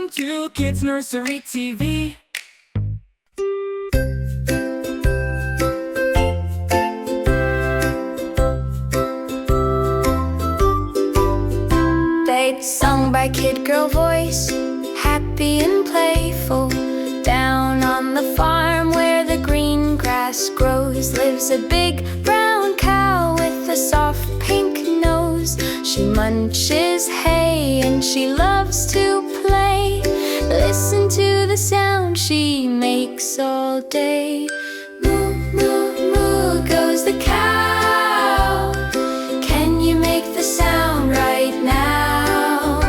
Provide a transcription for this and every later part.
Welcome to Kids Nursery TV. They'd sung by Kid Girl voice, happy and playful. Down on the farm where the green grass grows lives a big brown cow with a soft pink nose. She munches hay and she loves to play. Listen to the sound she makes all day. Moo, moo, moo goes the cow. Can you make the sound right now?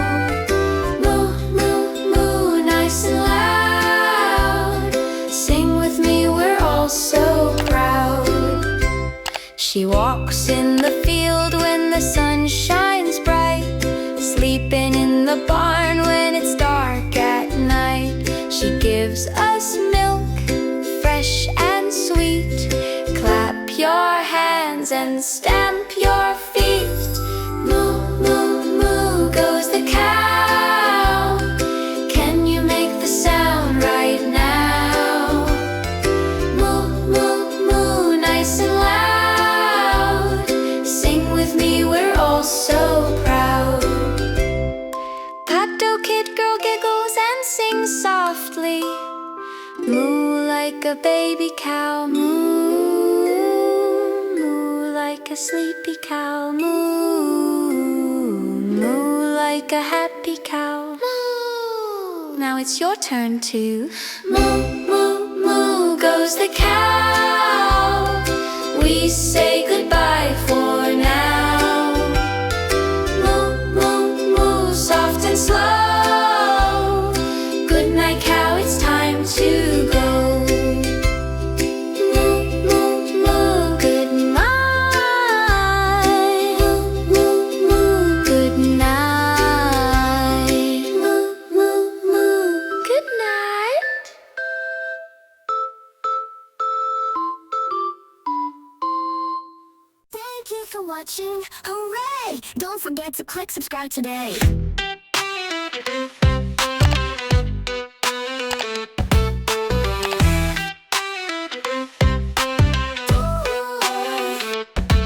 Moo, moo, moo, nice and loud. Sing with me, we're all so proud. She walks in the field when the sun shines bright, sleeping in the barn when it's dark at night. She gives us milk, fresh and sweet. Clap your hands and stamp your feet. Moo, moo, moo goes the cow. Can you make the sound right now? Moo, moo, moo, nice and loud. Sing with me, we're all so proud. Pato Kid Girl giggles and sings softly. Moo like a baby cow, moo. Moo like a sleepy cow, moo. Moo like a happy cow, moo. Now it's your turn to moo, moo, moo goes the cow. We say goodbye for now. Moo, moo, moo, soft and slow. Good night, cow, it's time to go. Moo, moo, moo, good night. Moo, moo, moo, good night. Moo, moo, moo, good night. Thank you for watching. Hooray! Don't forget to click subscribe today.